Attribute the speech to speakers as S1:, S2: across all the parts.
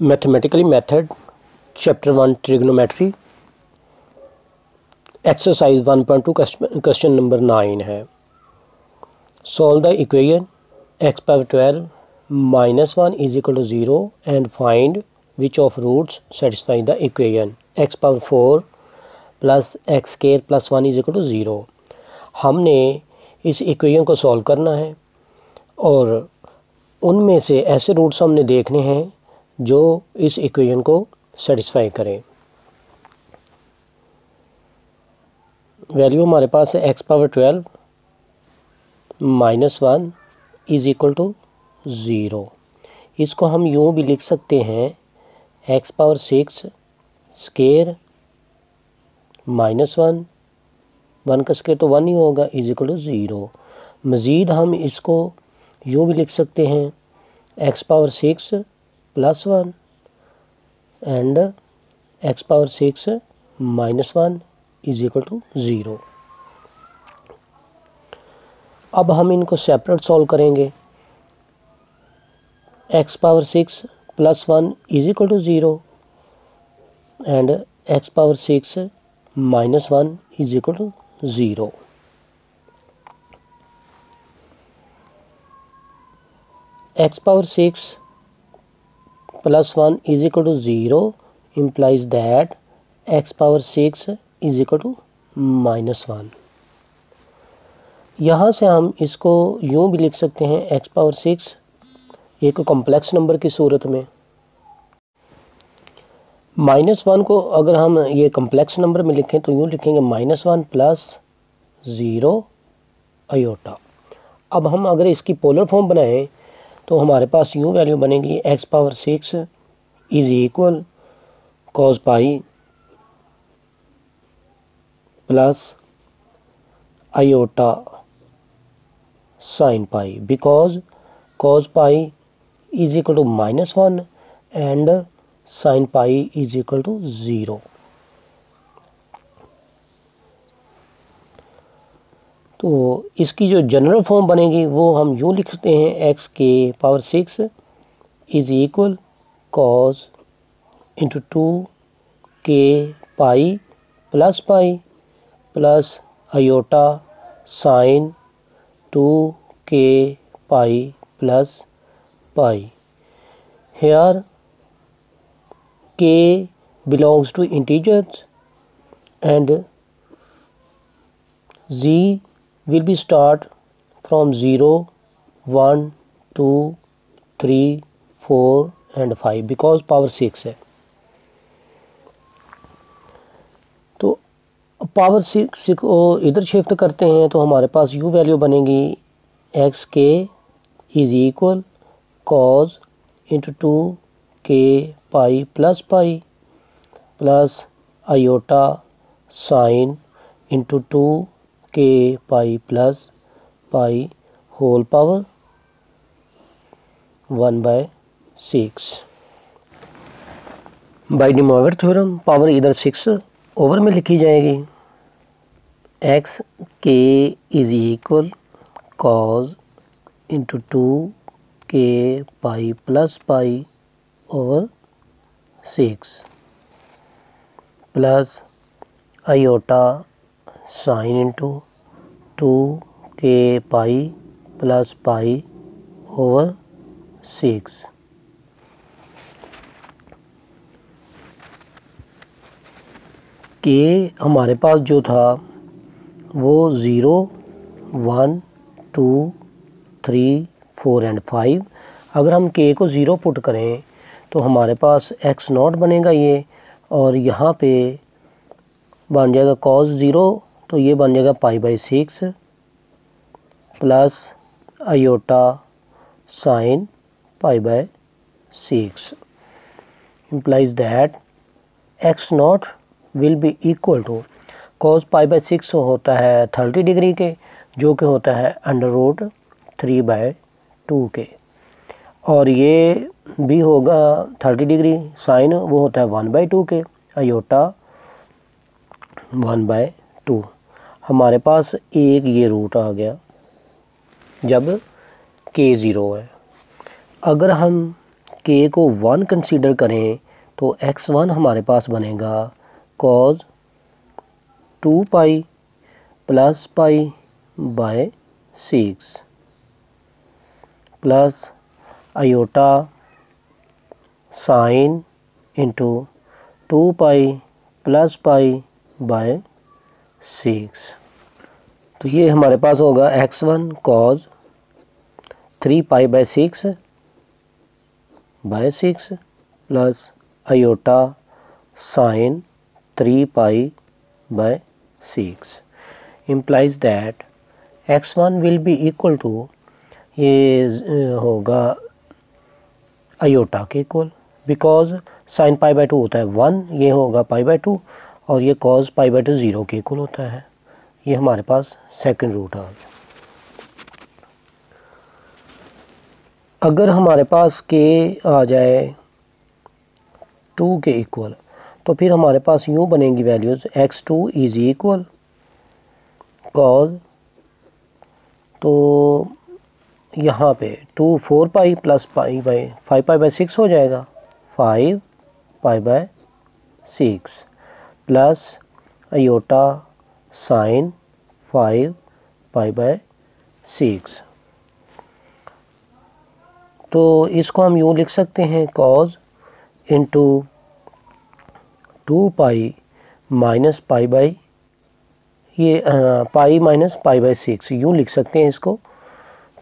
S1: Mathematically method chapter 1 trigonometry exercise 1.2 question number 9 है। Solve the equation x power 12 -1 is equal to 0 and find which of roots satisfy the equation x power 4 plus x square plus 1 is equal to 0। हमने इस equation को solve करना है और उनमें से ऐसे रूट्स हमने देखने हैं जो इस इक्वेशन को सेटिस्फाई करें। वैल्यू हमारे पास है x power 12 -1 is equal to 0। इसको हम यूँ भी लिख सकते हैं x पावर 6 स्क्वायर -1 1 का स्क्वायर तो 1 ही होगा इज इक्वल टू 0। मज़ीद हम इसको यूँ भी लिख सकते हैं x power 6 plus 1 and x power 6 -1 is equal to 0। अब हम इनको सेपरेट सॉल्व करेंगे। x power 6 plus 1 is equal to 0 and x power 6 -1 is equal to 0। x power 6 plus 1 is equal to 0 implies that x power 6 is equal to -1। यहाँ से हम इसको यूँ भी लिख सकते हैं x पावर 6 एक कॉम्प्लेक्स नंबर की सूरत में। -1 को अगर हम ये कॉम्प्लेक्स नंबर में लिखें तो यूँ लिखेंगे -1 प्लस 0 आयोटा। अब हम अगर इसकी पोलर फॉर्म बनाएं तो हमारे पास यूँ वैल्यू बनेगी x power 6 is equal cos pi plus iota sine pi, because cos pi is equal to -1 and sine pi is equal to 0। तो इसकी जो जनरल फॉर्म बनेगी वो हम यूँ लिखते हैं x के power 6 is equal cos into 2 के पाई प्लस आयोटा साइन 2 के pi plus pi. Here k belongs to integers and z will be start from 0, 1, 2, 3, 4 and 5 because power 6 है। तो पावर 6 को इधर शिफ्ट करते हैं तो हमारे पास यू वैल्यू बनेगी x के इज इक्वल कॉस इंटू 2 के pi plus iota sine into 2 के pi plus pi whole power 1/6। By De Moivre theorem power इधर 6 ओवर में लिखी जाएगी। x के इज इक्वल कॉस इंटू 2 के pi plus pi over 6 plus iota sine into 2 के pi plus pi over 6। के हमारे पास जो था वो 0, 1, 2, 3, 4 एंड 5। अगर हम के को 0 पुट करें तो हमारे पास x नॉट बनेगा ये, और यहाँ पे बन जाएगा cos 0 तो ये बन जाएगा π/6 plus iota sine π/6 implies that x not will be equal to cos π/6 होता है 30 डिग्री के, जो कि होता है √3/2 के, और ये भी होगा 30 डिग्री साइन वो होता है 1/2 के, आयोटा 1/2। हमारे पास एक ये रूट आ गया जब k 0 है। अगर हम के को 1 कंसीडर करें तो x1 हमारे पास बनेगा cos 2 pi plus pi by 6 plus iota sine into 2 pi plus pi by 6। तो ये हमारे पास होगा x1 cos 3 pi by 6 plus iota sine 3 pi by 6 implies that x1 will be equal to, ये होगा आयोटा के equal, because sine pi bye 2 होता है 1, ये होगा पाई बाय 2 और ये कॉज पाई बाय 2 0 के इक्वल होता है। ये हमारे पास सेकंड रूट है। अगर हमारे पास के आ जाए 2 के इक्वल तो फिर हमारे पास यूँ बनेंगी values x2 is equal cos, तो यहाँ पे 2 4 पाई plus pi by 5 pi by 6 हो जाएगा, 5 पाई by 6 plus iota sign 5 pi by 6। तो इसको हम यूँ लिख सकते हैं cause into 2 pi minus pi by, ये पाई माइनस पाई बाय 6 यूँ लिख सकते हैं इसको,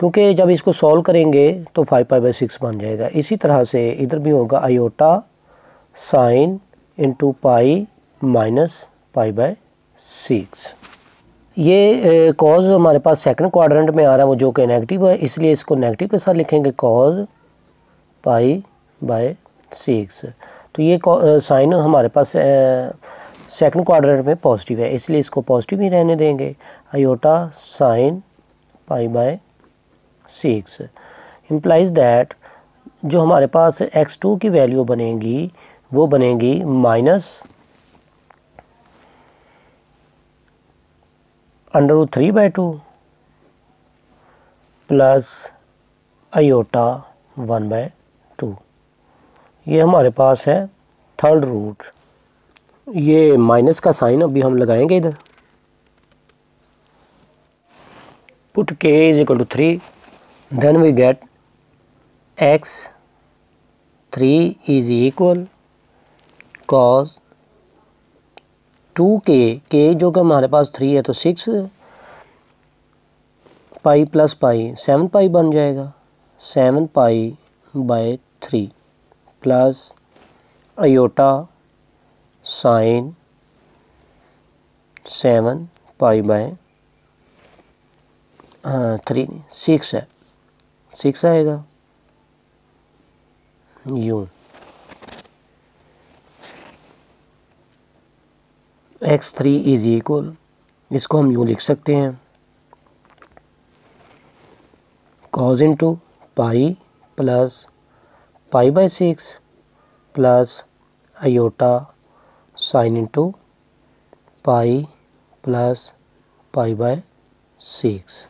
S1: क्योंकि जब इसको सॉल्व करेंगे तो 5 पाई बाय 6 बन जाएगा। इसी तरह से इधर भी होगा iota sine into pi minus pi by 6। ये कॉज हमारे पास सेकंड क्वाड्रेंट में आ रहा है, वो जो कि नेगेटिव है, इसलिए इसको नेगेटिव के साथ लिखेंगे कॉज पाई बाय 6। तो ये साइन हमारे पास सेकंड क्वाड्रेंट में पॉजिटिव है, इसलिए इसको पॉजिटिव ही रहने देंगे। Iota sine pi by 6 implies that जो हमारे पास x2 की वैल्यू बनेगी वो बनेगी माइनस √3/2 प्लस आयोटा 1/2। ये हमारे पास है थर्ड रूट। ये माइनस का साइन अभी हम लगाएंगे इधर। Put k is equal to 3, then we get x3 is equal cos 2k जो कि हमारे पास 3 है तो 6 पाई प्लस पाई 7 पाई बन जाएगा, 7 पाई by 3 plus iota sign 7 pi by 6 है, 6 आएगा यूँ। x3 इज इक्वल, इसको हम यूँ लिख सकते हैं cos into pi plus pi by 6 plus iota sine into pi plus pi by 6।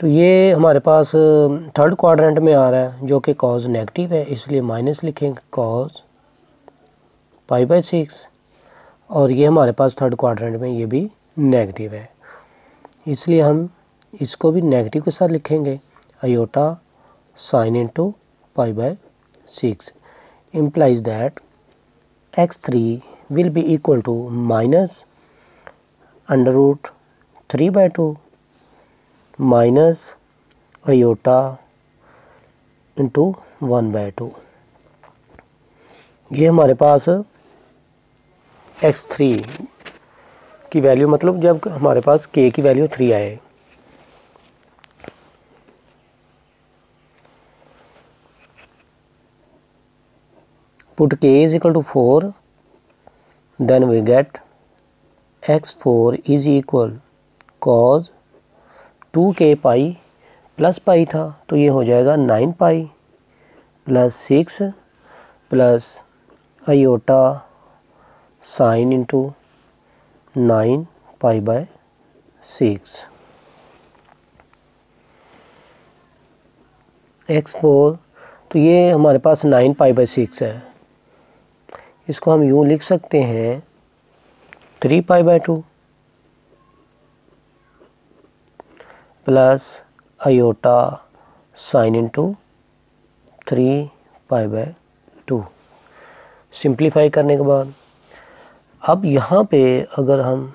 S1: तो ये हमारे पास थर्ड क्वाड्रेंट में आ रहा है जो कि कॉज नेगेटिव है, इसलिए माइनस लिखेंगे कॉज पाई बाय 6, और ये हमारे पास थर्ड क्वाड्रेंट में ये भी नेगेटिव है, इसलिए हम इसको भी नेगेटिव के साथ लिखेंगे iota sine into pi by 6 implies that x3 will be equal to minus √3/2 minus iota into 1/2। ये हमारे पास x3 की वैल्यू, मतलब जब हमारे पास k की वैल्यू 3 आए। Put k is equal to 4, then we get x4 is equal cos 2k pi plus pi था तो ये हो जाएगा 9 pi plus 6 plus iota sine into 9 pi by 6। x4, तो ये हमारे पास 9π/6 है। इसको हम यूँ लिख सकते हैं 3π/2 plus iota sine into 3π/2। Simplify करने के बाद अब यहाँ पे अगर हम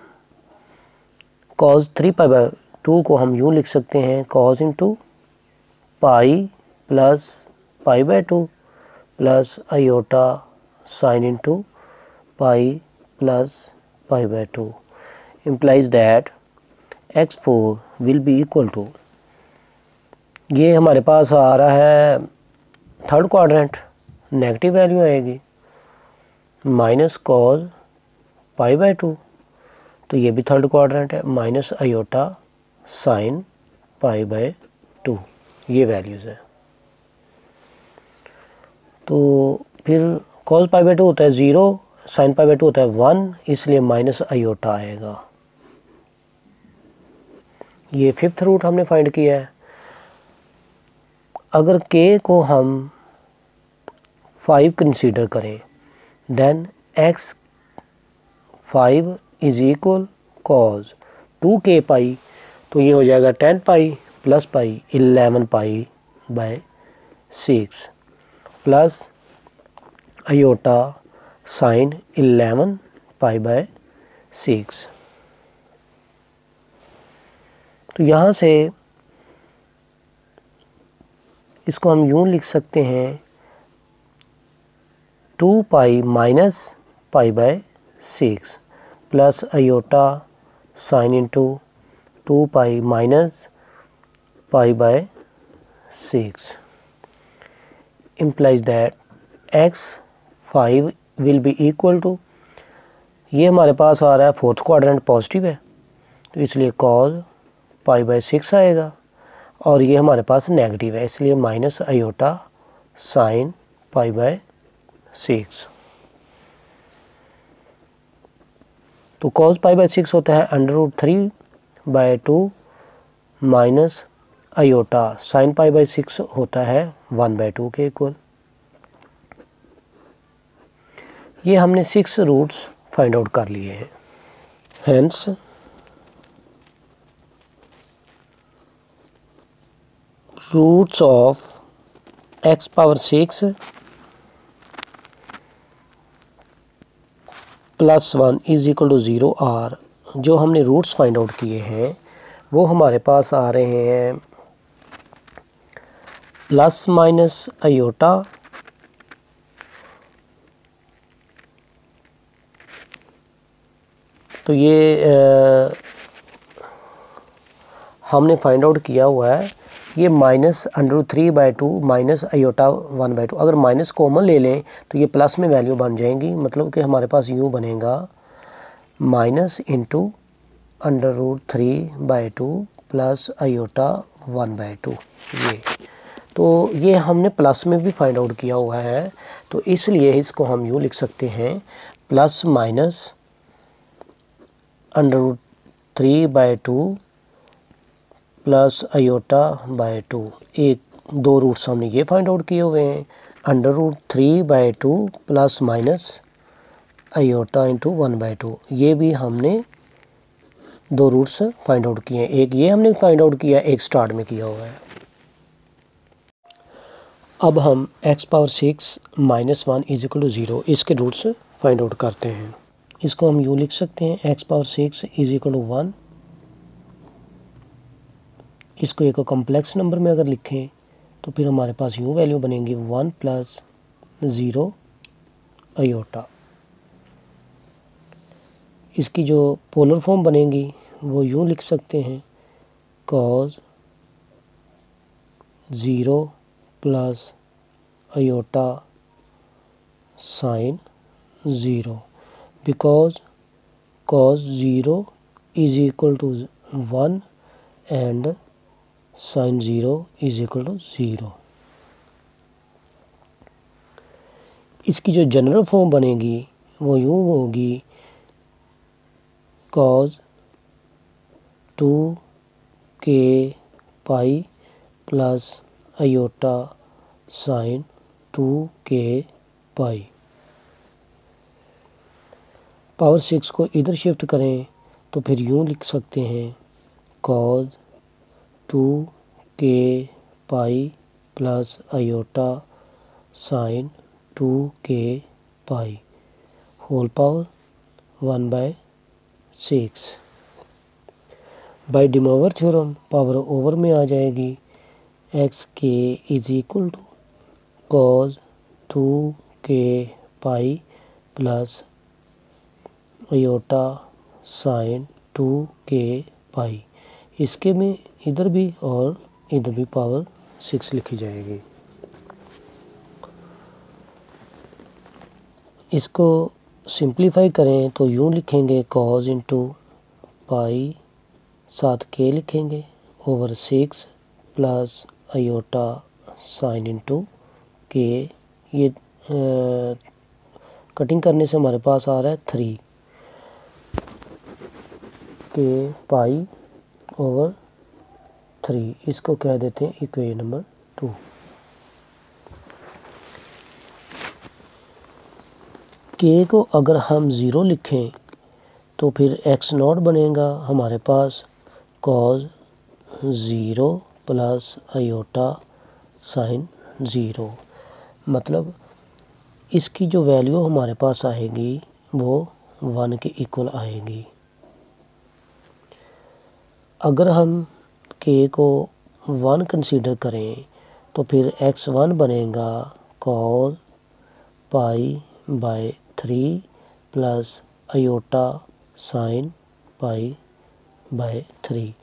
S1: cos 3π/2 को हम यूँ लिख सकते हैं cos into pi plus π/2 plus iota sine into pi plus π/2 implies that x4 will be equal to, ये हमारे पास आ रहा है थर्ड क्वाड्रेंट, नेगेटिव वैल्यू आएगी माइनस कॉज π/2, तो ये भी थर्ड क्वाड्रेंट है, माइनस आयोटा साइन π/2, ये वैल्यूज़ है। तो फिर cos π/2 होता है 0, साइन π/2 होता है 1, इसलिए माइनस आयोटा आएगा। ये फिफ्थ रूट हमने फाइंड किया है। अगर k को हम 5 कंसीडर करें then x5 is equal cos 2k pi, तो ये हो जाएगा 10 pi plus pi 11 π/6 plus iota sine 11 π/6। तो यहाँ से इसको हम यूँ लिख सकते हैं 2π minus π/6 plus iota sine into 2π minus π/6 implies that x5 will be equal to, ये हमारे पास आ रहा है फोर्थ क्वाड्रेंट पॉजिटिव है, तो इसलिए cos π/6 आएगा, और ये हमारे पास नेगेटिव है, इसलिए माइनस आयोटा साइन π/6। तो cos π/6 होता है √3/2 माइनस आयोटा साइन π/6 होता है 1/2 के इक्वल। ये हमने 6 रूट्स फाइंड आउट कर लिए हैं। Hence roots of x⁻⁶ +1 is equal to 0 are, जो हमने रूट्स फाइंड आउट किए हैं वो हमारे पास आ रहे हैं प्लस माइनस आयोटा तो ये हमने फाइंड आउट किया हुआ है, ये माइनस √3/2 माइनस आयोटा 1/2, अगर माइनस कॉमन ले लें तो ये प्लस में वैल्यू बन जाएंगी, मतलब कि हमारे पास यूँ बनेगा माइनस इंटू √3/2 प्लस आयोटा 1/2। ये तो ये हमने प्लस में भी फाइंड आउट किया हुआ है, तो इसलिए इसको हम यूँ लिख सकते हैं plus minus √3/2 plus iota by 2। एक दो रूट्स हमने ये फाइंड आउट किए हुए हैं, √3/2 प्लस माइनस आयोटा इंटू 1/2, ये भी हमने दो रूट्स फाइंड आउट किए हैं। एक ये हमने फाइंड आउट किया, एक स्टार्ट में किया हुआ है। अब हम x⁻⁶ -1 इज इक्वल टू 0 इसके रूट्स फाइंड आउट करते हैं। इसको हम यूँ लिख सकते हैं x⁻⁶ इज इक्वल टू 1। इसको एक कॉम्प्लेक्स नंबर में अगर लिखें तो फिर हमारे पास यूँ वैल्यू बनेगी 1 + 0 आयोटा। इसकी जो पोलर फॉर्म बनेगी वो यूँ लिख सकते हैं cos 0 plus iota sine 0, because cos 0 is equal to 1 and sine 0 is equal to 0। इसकी जो जनरल फॉर्म बनेगी वो यूँ होगी cos 2k pi plus iota sine 2k पाई। पावर 6 को इधर शिफ्ट करें तो फिर यूँ लिख सकते हैं cos 2k pi plus iota sine 2k pi whole power 1/6। By De Moivre theorem power over में आ जाएगी एक्स के is equal to cos 2k pi plus iota sine 2k pi. इसके में इधर भी और इधर भी पावर 6 लिखी जाएगी। इसको सिंप्लीफाई करें तो यूँ लिखेंगे कॉज इंटू पाई साथ के लिखेंगे over 6 plus iota sine into के। ये कटिंग करने से हमारे पास आ रहा है 3 के पाई ओवर 3। इसको कह देते हैं इक्वेशन नंबर 2। के को अगर हम 0 लिखें तो फिर x नॉट बनेगा हमारे पास कॉज 0 प्लस आयोटा साइन 0। मतलब इसकी जो वैल्यू हमारे पास आएगी वो 1 के इक्वल आएगी। अगर हम k को 1 कंसीडर करें तो फिर x1 बनेगा cause pi by 3 plus iota sine pi by 3।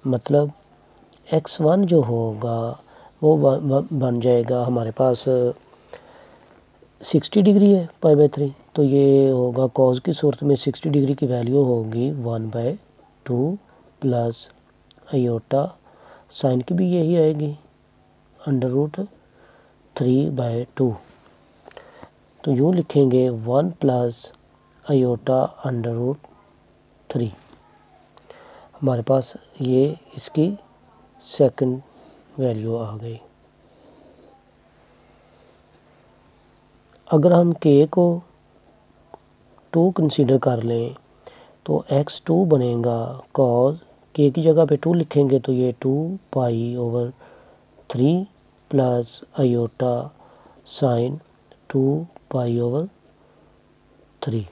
S1: मतलब x1 जो होगा वो बन जाएगा हमारे पास 60 डिग्री है पाई बाय 3, तो ये होगा कॉज की सूरत में 60 डिग्री की वैल्यू होगी 1/2 प्लस आयोटा साइन की भी यही आएगी √3/2। तो यूँ लिखेंगे 1 प्लस आयोटा √3। हमारे पास ये इसकी सेकंड वैल्यू आ गई। अगर हम k को 2 कंसीडर कर लें तो x2 बनेगा कॉज k की जगह पे 2 लिखेंगे तो ये 2 pi over 3 plus iota sine 2 pi over 3।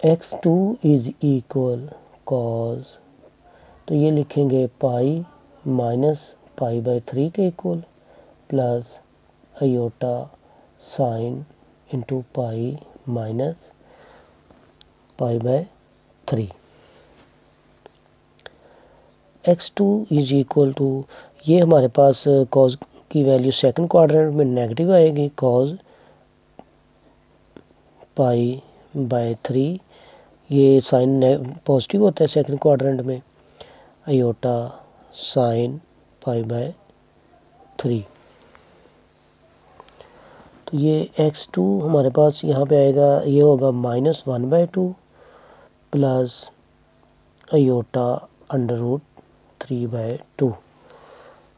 S1: x2 is equal cos, तो ये लिखेंगे पाई माइनस पाई बाय 3 के equal plus iota sine into pi minus pi by 3। x2 is equal to, ये हमारे पास कॉज की वैल्यू सेकंड क्वाड्रेंट में negative आएगी कॉज पाई बाय 3। ये साइन पॉजिटिव होता है सेकंड क्वाड्रेंट में आयोटा साइन पाई बाय 3। तो ये x2 हमारे पास यहाँ पे आएगा, ये होगा -1/2 प्लस आयोटा √3/2।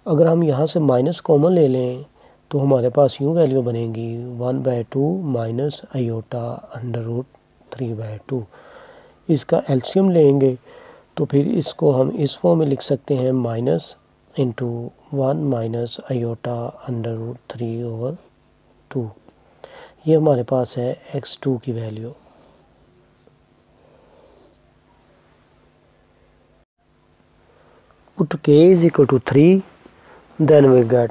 S1: अगर हम यहाँ से माइनस कॉमन ले लें तो हमारे पास यूँ वैल्यू बनेगी 1/2 माइनस आयोटा √3/2। इसका एलसीएम लेंगे तो फिर इसको हम इस फॉर्म में लिख सकते हैं माइनस इंटू 1 माइनस आयोटा √3/2। ये हमारे पास है x2 की value. Put k is equal to 3, then we get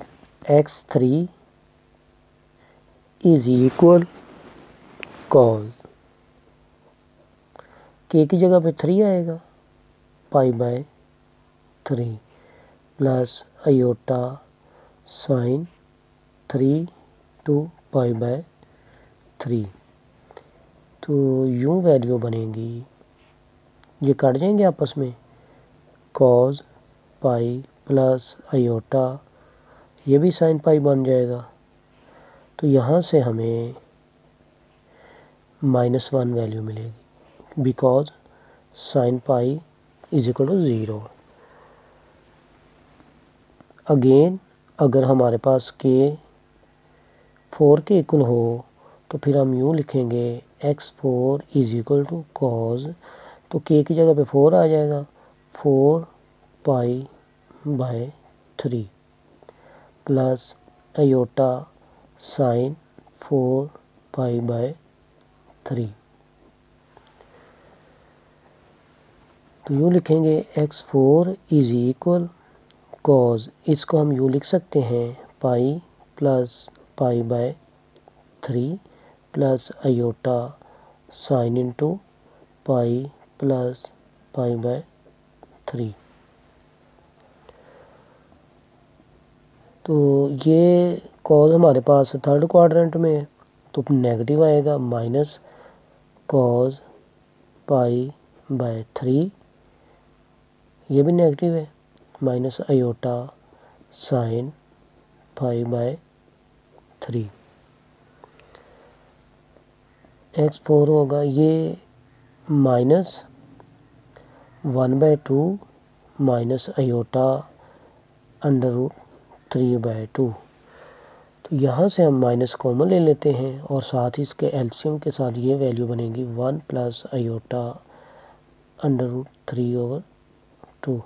S1: x3 is equal cos, k की जगह पे 3 आएगा pi by 3 plus iota sine 3 two pi by 3। तो यूँ वैल्यू बनेगी, ये काट जाएंगे आपस में, कॉज पाई प्लस आयोटा, ये भी साइन पाई बन जाएगा। तो यहाँ से हमें -1 वैल्यू मिलेगी because sine pi is equal to 0। Again अगर हमारे पास के 4 के इक्वल हो तो फिर हम यूँ लिखेंगे x4 is equal to cos, तो k की जगह पे 4 आ जाएगा, 4 pi by 3 plus iota sine 4 pi by 3। तो यूँ लिखेंगे x4 इज इक्वल कॉज, इसको हम यूँ लिख सकते हैं पाई plus pi by 3 plus iota sine into pi plus pi by 3। तो ये कॉज हमारे पास थर्ड क्वाड्रेंट में है तो नेगेटिव आएगा, माइनस कॉज पाई बाय 3, ये भी नेगेटिव है, minus iota sine pi by 3। x4 होगा ये minus 1/2 minus iota under root 3/2। तो यहाँ से हम माइनस कॉमन ले लेते हैं और साथ ही इसके एलसीएम के साथ ये वैल्यू बनेगी 1 plus iota under root 3/2।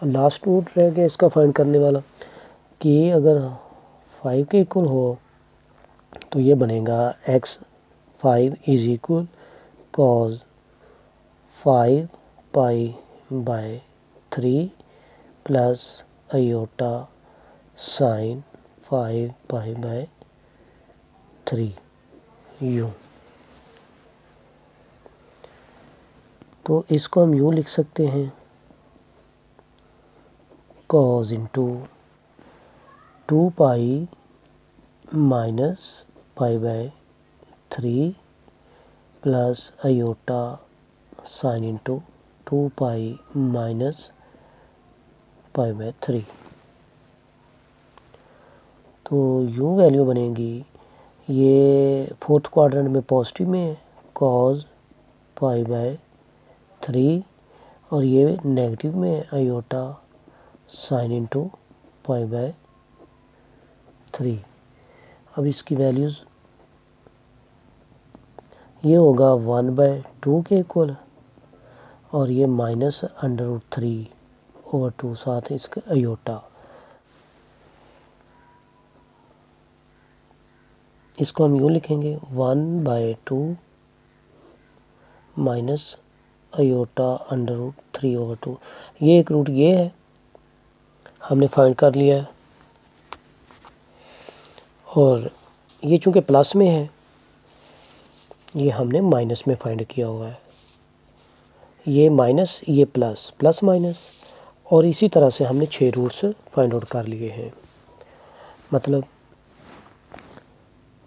S1: Last root रह गया इसका फाइंड करने वाला कि अगर 5 के इक्वल हो तो ये बनेगा x5 is equal cause 5 pi by 3 plus iota sign 5 pi by 3 यूँ। तो इसको हम यूँ लिख सकते हैं cause into 2 pi minus pi by 3 plus iota sine into 2 pi minus pi by 3। तो यूँ वैल्यू बनेगी, ये फोर्थ क्वाड्रेंट में पॉजिटिव में है कॉज पाई बाय 3 और ये नेगेटिव में है iota sine into pi by 3। अब इसकी वैल्यूज़ ये होगा 1/2 के इक्वल और ये माइनस अंडर रूट 3/2 साथ इसके आयोटा। इसको हम यूँ लिखेंगे 1/2 माइनस आयोटा अंडर रूट 3/2। ये एक रूट ये है हमने फाइंड कर लिया है और ये चूँकि प्लस में है ये हमने माइनस में फाइंड किया हुआ है, ये माइनस ये प्लस, प्लस माइनस, और इसी तरह से हमने 6 रूट्स फाइंड आउट कर लिए हैं। मतलब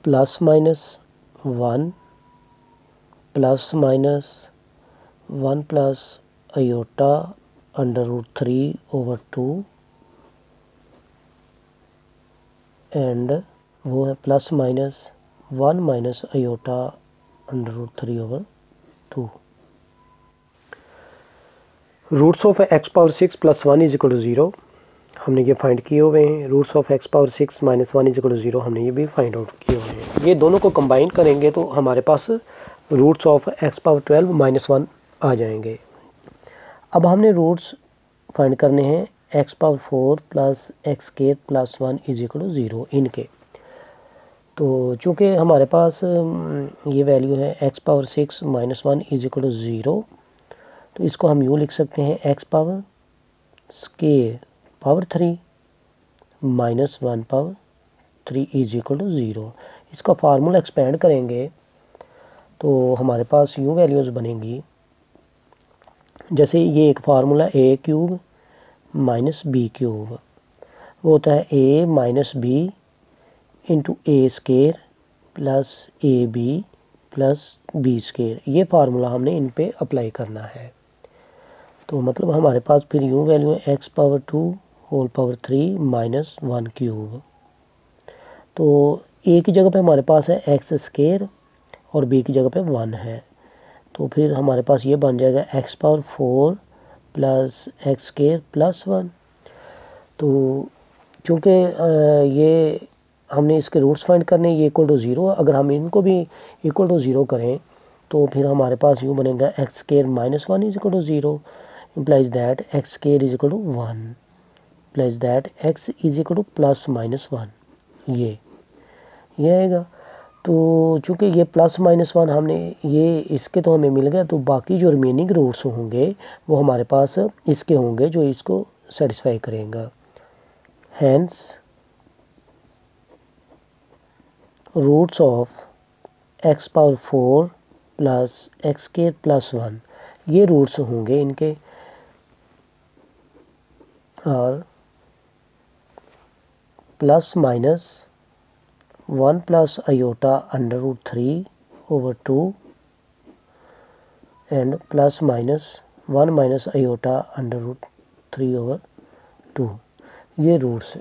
S1: plus minus 1 plus minus 1 plus iota under root 3/2 and वो है plus minus 1 minus iota under root 3/2। Roots of x power 6 plus 1 is equal to 0 हमने ये फाइंड किए हुए हैं। Roots of x power 6 minus 1 is equal to 0 हमने ये भी फाइंड आउट किए हुए हैं। ये दोनों को कंबाइन करेंगे तो हमारे पास roots of x power 12 minus 1 आ जाएंगे। अब हमने रूट्स फाइंड करने हैं x power 4 plus x square plus 1 is equal to 0 इनके। तो चूँकि हमारे पास ये वैल्यू है x power 6 minus 1 is equal to 0 तो इसको हम यूँ लिख सकते हैं x power square power 3 minus 1 power 3 is equal to 0। इसका फार्मूला एक्सपेंड करेंगे तो हमारे पास यूँ वैल्यूज़ बनेंगी, जैसे ये एक formula a cube minus B cube, वो होता है a minus B into A square plus A B plus B square. ये फार्मूला हमने इन पे अप्लाई करना है। तो मतलब हमारे पास फिर यूँ वैल्यू है x power 2 whole power 3 minus 1 cube. तो a की जगह पे हमारे पास है एक्स स्क्वायर और b की जगह पे 1 है। तो फिर हमारे पास ये बन जाएगा x power 4 plus x square plus 1। तो चूँकि ये हमने इसके रूट्स फाइंड करने, ये इक्वल टू ज़ीरो, अगर हम इनको भी इक्वल टू ज़ीरो करें तो फिर हमारे पास यूँ बनेगा X square minus 1 is equal to zero, implies that x square is equal to 1, implies that x is equal to plus minus 1। ये आएगा। तो चूँकि ये प्लस माइनस 1 हमने ये इसके तो हमें मिल गया, तो बाकी जो रिमेनिंग रूट्स होंगे वो हमारे पास इसके होंगे जो इसको सेटिस्फाई करेगा। Hence roots of x power 4 plus x square plus 1, ये रूट्स होंगे इनके, और plus minus 1 plus iota under root 3 over 2 and plus minus 1 minus iota under root 3 over 2। ये रूट्स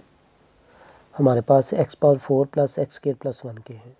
S1: हमारे पास x power 4 plus x square plus 1 के हैं।